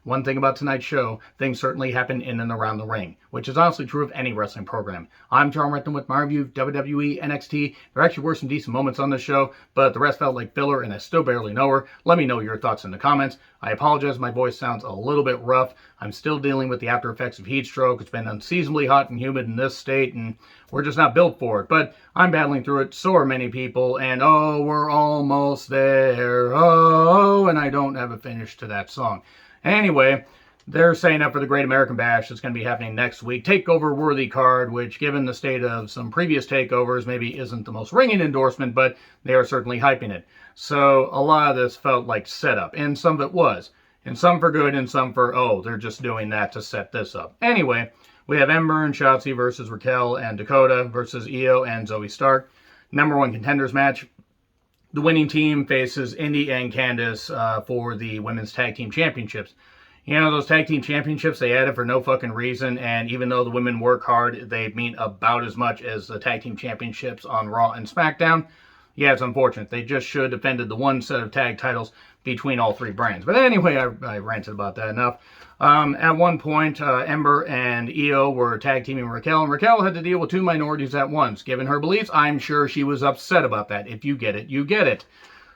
One thing about tonight's show, things certainly happen in and around the ring, which is honestly true of any wrestling program. I'm John Renton with my review of WWE, NXT. There actually were some decent moments on this show, but the rest felt like filler and I still barely know her. Let me know your thoughts in the comments. I apologize if my voice sounds a little bit rough. I'm still dealing with the after effects of heat stroke. It's been unseasonably hot and humid in this state, and we're just not built for it. But I'm battling through it, so are many people, and oh, we're almost there. Oh, and I don't have a finish to that song. Anyway, they're saying up for the Great American Bash that's going to be happening next week. Takeover-worthy card, which, given the state of some previous takeovers, maybe isn't the most ringing endorsement, but they are certainly hyping it. So a lot of this felt like setup, and some of it was. And some for good, and some for, oh, they're just doing that to set this up. Anyway, we have Ember and Shotzi versus Raquel and Dakota versus Io and Zoe Stark. #1 contenders match. The winning team faces Indy and Candice for the Women's Tag Team Championships. You know, those Tag Team Championships, they added for no fucking reason, and even though the women work hard, they mean about as much as the Tag Team Championships on Raw and SmackDown. Yeah, it's unfortunate. They just should have defended the one set of tag titles between all three brands. But anyway, I ranted about that enough. At one point, Ember and Io were tag teaming Raquel, and Raquel had to deal with two minorities at once. Given her beliefs, I'm sure she was upset about that. If you get it, you get it.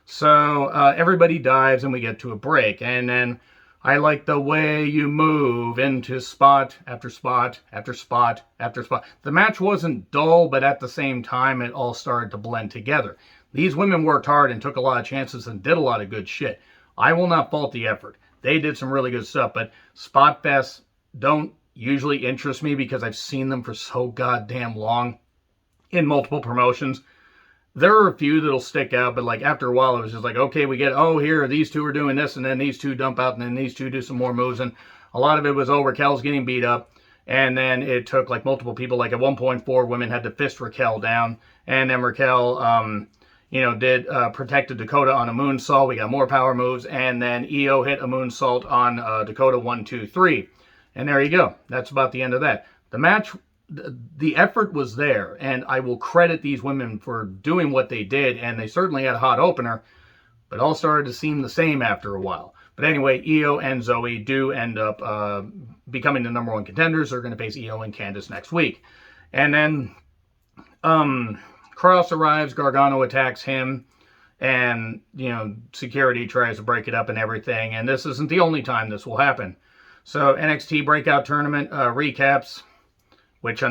So everybody dives, and we get to a break. And then I like the way you move into spot after spot after spot after spot. The match wasn't dull, but at the same time, it all started to blend together. These women worked hard and took a lot of chances and did a lot of good shit. I will not fault the effort. They did some really good stuff, but spot fests don't usually interest me because I've seen them for so goddamn long in multiple promotions. There are a few that'll stick out, but like after a while, it was just like, okay, we get, oh, here, these two are doing this, and then these two dump out, and then these two do some more moves, and a lot of it was, oh, Raquel's getting beat up, and then it took like multiple people, like at one point, 4 women had to fist Raquel down, and then Raquel, protected Dakota on a moonsault. We got more power moves, and then Io hit a moonsault on Dakota 1, 2, 3, and there you go. That's about the end of that. The match, the effort was there, and I will credit these women for doing what they did, and they certainly had a hot opener, but all started to seem the same after a while. But anyway, Io and Zoe do end up becoming the #1 contenders. They're going to face Io and Candice next week. And then Cross arrives, Gargano attacks him, and, security tries to break it up and everything, and this isn't the only time this will happen. So NXT Breakout Tournament recaps, which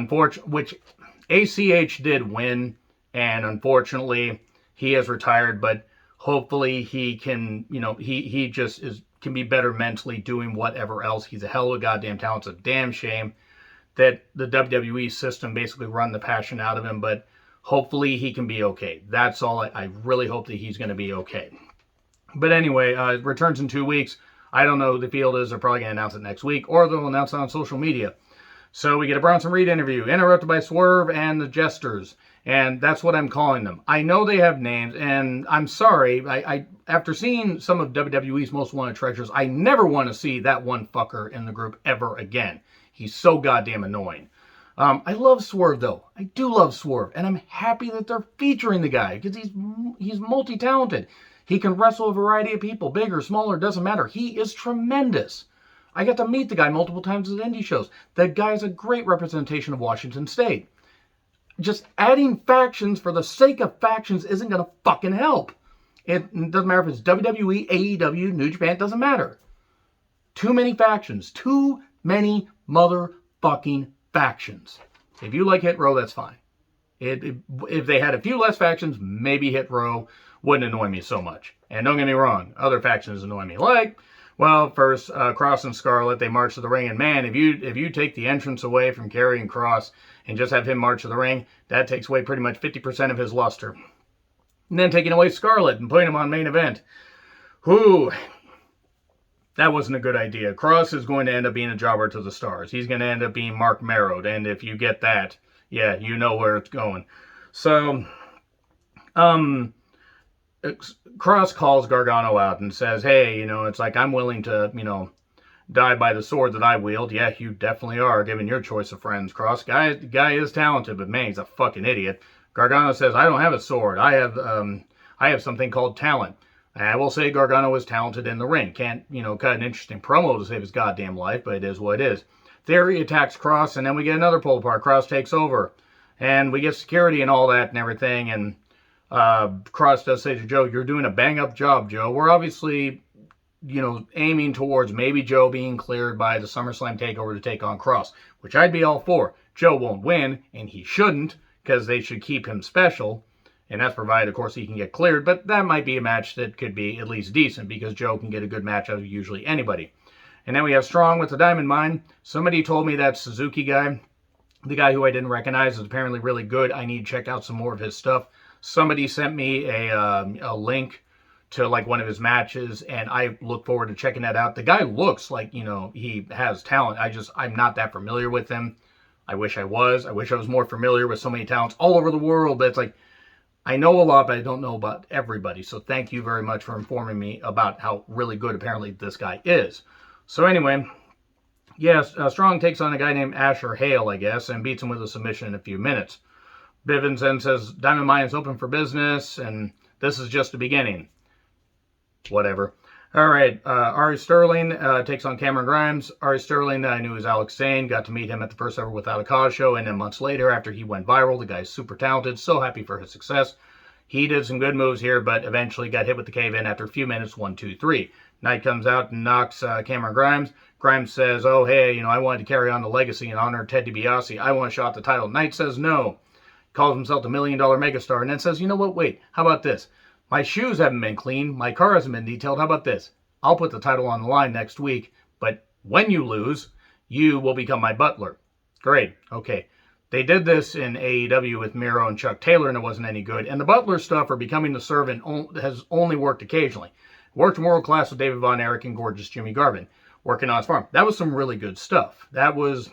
ACH did win, and unfortunately he has retired, but hopefully he can, he just can be better mentally doing whatever else. He's a hell of a goddamn talent. It's a damn shame that the WWE system basically run the passion out of him, but hopefully he can be okay. That's all. I really hope that he's going to be okay. But anyway, it returns in 2 weeks. I don't know who the field is. They're probably going to announce it next week, or they'll announce it on social media. So we get a Bronson Reed interview, interrupted by Swerve and the Jesters, and that's what I'm calling them. I know they have names, and I'm sorry. I after seeing some of WWE's Most Wanted Treasures, I never want to see that one fucker in the group ever again. He's so goddamn annoying. I love Swerve, though. I do love Swerve, and I'm happy that they're featuring the guy, because he's multi-talented. He can wrestle a variety of people, bigger, smaller, doesn't matter. He is tremendous. I got to meet the guy multiple times at indie shows. That guy's a great representation of Washington State. Just adding factions for the sake of factions isn't going to fucking help. It doesn't matter if it's WWE, AEW, New Japan, it doesn't matter. Too many factions. Too many motherfucking factions. If you like Hit Row, that's fine. If they had a few less factions, maybe Hit Row wouldn't annoy me so much. And don't get me wrong, other factions annoy me. Like, well, first, Cross and Scarlett, they march to the ring, and man, if you take the entrance away from Karrion Kross and just have him march to the ring, that takes away pretty much 50% of his luster. And then taking away Scarlett and putting him on main event. Whew. That wasn't a good idea. Kross is going to end up being a jobber to the stars. He's going to end up being Mark Marrowed, and if you get that, yeah, you know where it's going. So, Kross calls Gargano out and says, hey, it's like, I'm willing to, die by the sword that I wield. Yeah, you definitely are, given your choice of friends, Kross. Guy is talented, but man, he's a fucking idiot. Gargano says, I don't have a sword. I have something called talent. I will say Gargano was talented in the ring. Can't, cut an interesting promo to save his goddamn life, but it is what it is. Theory attacks Cross, and then we get another pull apart. Cross takes over. And we get security and all that and everything. And Cross does say to Joe, you're doing a bang-up job, Joe. We're obviously, aiming towards maybe Joe being cleared by the SummerSlam TakeOver to take on Cross, which I'd be all for. Joe won't win, and he shouldn't, because they should keep him special. And that's provided, of course, he can get cleared. But that might be a match that could be at least decent, because Joe can get a good match out of usually anybody. And then we have Strong with the Diamond Mine. Somebody told me that Suzuki guy, the guy who I didn't recognize, is apparently really good. I need to check out some more of his stuff. Somebody sent me a link to like one of his matches, and I look forward to checking that out. The guy looks like, he has talent. I'm not that familiar with him. I wish I was. I wish I was more familiar with so many talents all over the world. But it's like, I know a lot, but I don't know about everybody. So thank you very much for informing me about how really good apparently this guy is. So anyway, yes, Strong takes on a guy named Asher Hale, I guess, and beats him with a submission in a few minutes. Bivens then says, Diamond Mine is open for business, and this is just the beginning. Whatever. All right, Ari Sterling takes on Cameron Grimes. Ari Sterling, I knew was Alex Zane. Got to meet him at the first ever Without a Cause show, and then months later, after he went viral, the guy's super talented, so happy for his success. He did some good moves here, but eventually got hit with the cave-in after a few minutes, 1, 2, 3. Knight comes out and knocks Cameron Grimes. Grimes says, oh, hey, I wanted to carry on the legacy and honor Ted DiBiase. I want a shot at the title. Knight says no. Calls himself the $1 Million Megastar, and then says, you know what, wait, how about this? My shoes haven't been cleaned. My car hasn't been detailed. How about this? I'll put the title on the line next week, but when you lose, you will become my butler. Great. Okay. They did this in AEW with Miro and Chuck Taylor, and it wasn't any good. And the butler stuff, or becoming the servant, has only worked occasionally. Worked World Class with David Von Erich and gorgeous Jimmy Garvin, working on his farm. That was some really good stuff. That was,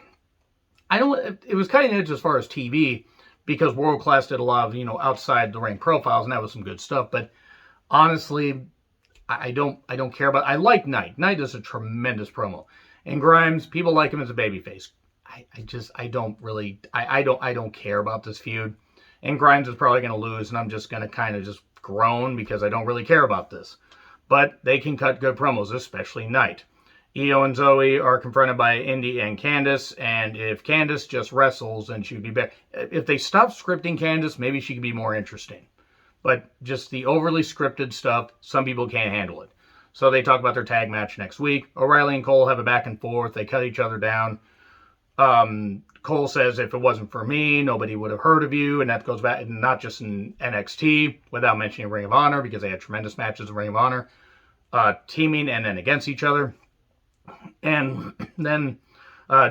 it was cutting edge as far as TV, because World Class did a lot of, outside the ring profiles, and that was some good stuff. But honestly, I don't care about. I like Knight. Knight is a tremendous promo, and Grimes, people like him as a babyface. I don't care about this feud, and Grimes is probably going to lose, and I'm just going to kind of just groan because I don't really care about this. But they can cut good promos, especially Knight. Io and Zoe are confronted by Indy and Candice, and if Candice just wrestles, then she'd be better. If they stop scripting Candice, maybe she could be more interesting. But just the overly scripted stuff, some people can't handle it. So they talk about their tag match next week. O'Reilly and Cole have a back and forth. They cut each other down. Cole says, if it wasn't for me, nobody would have heard of you. And that goes back, not just in NXT, without mentioning Ring of Honor, because they had tremendous matches in Ring of Honor, teaming and then against each other. And then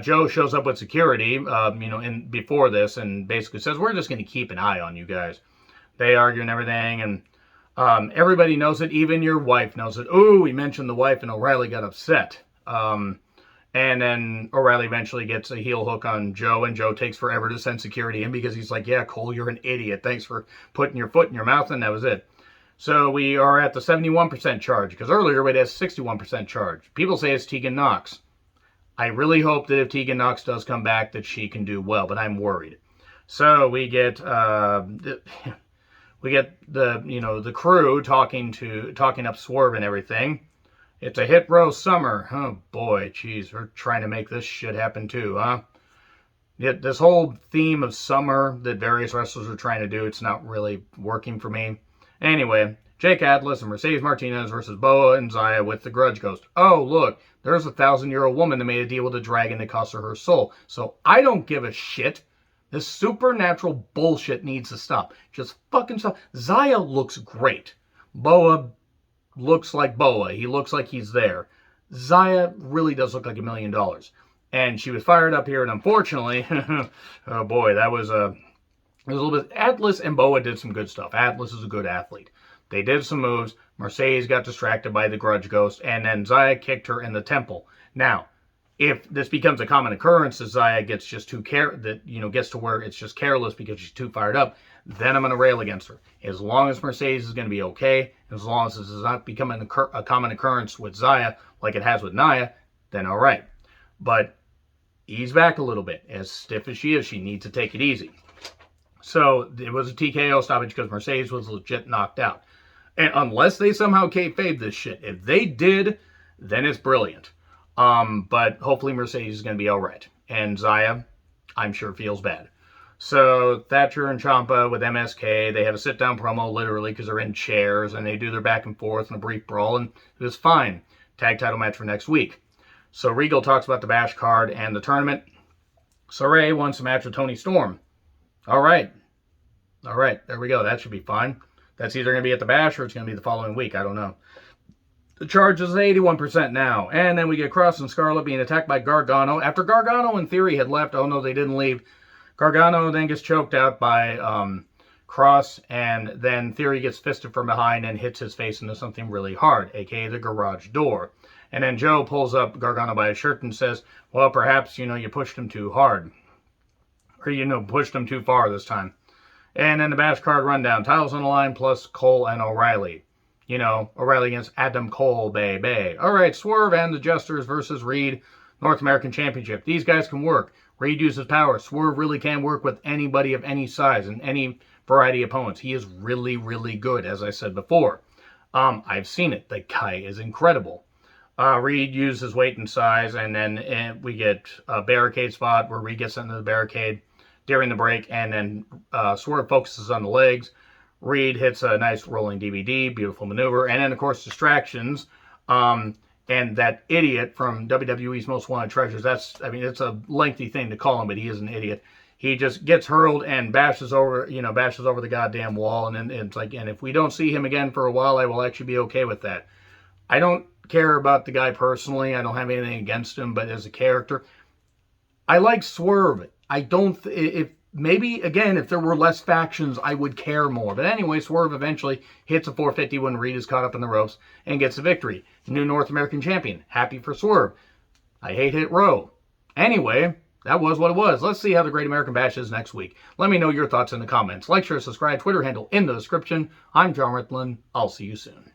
Joe shows up with security, before this, and basically says, we're just going to keep an eye on you guys. They argue and everything, and everybody knows it. Even your wife knows it. Ooh, we mentioned the wife, and O'Reilly got upset. And then O'Reilly eventually gets a heel hook on Joe, and Joe takes forever to send security in because he's like, yeah, Cole, you're an idiot. Thanks for putting your foot in your mouth, and that was it. So we are at the 71% charge, because earlier we had a 61% charge. People say it's Tegan Nox. I really hope that if Tegan Nox does come back, that she can do well, but I'm worried. So we get the crew talking up Swerve and everything. It's a hit row summer. Oh boy, geez, we're trying to make this shit happen too, huh? Yet this whole theme of summer that various wrestlers are trying to do, it's not really working for me. Anyway, Jake Atlas and Mercedes Martinez versus Boa and Zaya with the Grudge Ghost. Oh, look, there's a 1,000-year-old woman that made a deal with the dragon that cost her soul. So I don't give a shit. This supernatural bullshit needs to stop. Just fucking stop. Zaya looks great. Boa looks like Boa. He looks like he's there. Zaya really does look like $1 million. And she was fired up here, and unfortunately, oh boy, that was a little bit. Atlas and Boa did some good stuff. Atlas is a good athlete. They did some moves. Mercedes got distracted by the Grudge Ghost, and then Zaya kicked her in the temple. Now, if this becomes a common occurrence, as Zaya gets just gets to where it's just careless because she's too fired up, then I'm going to rail against her. As long as Mercedes is going to be okay, as long as this does not become a common occurrence with Zaya like it has with Nia, then all right. But ease back a little bit. As stiff as she is, she needs to take it easy. So it was a TKO stoppage because Mercedes was legit knocked out. And unless they somehow kayfabe this shit. If they did, then it's brilliant. But hopefully Mercedes is going to be all right. And Zaya, I'm sure, feels bad. So Thatcher and Ciampa with MSK, they have a sit-down promo, literally, because they're in chairs, and they do their back and forth in a brief brawl, and it was fine. Tag title match for next week. So Regal talks about the Bash card and the tournament. Saray wants a match with Toni Storm. All right, there we go. That should be fine. That's either going to be at the Bash or it's going to be the following week. I don't know. The charge is 81% now. And then we get Cross and Scarlett being attacked by Gargano. After Gargano and Theory had left, oh no, they didn't leave. Gargano then gets choked out by Cross, and then Theory gets fisted from behind and hits his face into something really hard, aka the garage door. And then Joe pulls up Gargano by his shirt and says, well, perhaps, you pushed him too hard. Or, pushed him too far this time. And then the Bash card rundown. Titles on the line plus Cole and O'Reilly. O'Reilly against Adam Cole, baby. All right, Swerve and the Jesters versus Reed, North American Championship. These guys can work. Reed uses power. Swerve really can work with anybody of any size and any variety of opponents. He is really, really good, as I said before. I've seen it. The guy is incredible. Reed uses weight and size, and then we get a barricade spot where Reed gets into the barricade during the break, and then Swerve focuses on the legs. Reed hits a nice rolling DVD, beautiful maneuver, and then, of course, distractions. And that idiot from WWE's Most Wanted Treasures, it's a lengthy thing to call him, but he is an idiot. He just gets hurled and bashes over the goddamn wall, and then it's like, and if we don't see him again for a while, I will actually be okay with that. I don't care about the guy personally. I don't have anything against him, but as a character, I like Swerve. Maybe, again, if there were less factions, I would care more. But anyway, Swerve eventually hits a 450 when Reed is caught up in the ropes and gets the victory. New North American Champion. Happy for Swerve. I hate Hit Row. Anyway, that was what it was. Let's see how the Great American Bash is next week. Let me know your thoughts in the comments. Like, share, subscribe, Twitter handle in the description. I'm John Ritlin. I'll see you soon.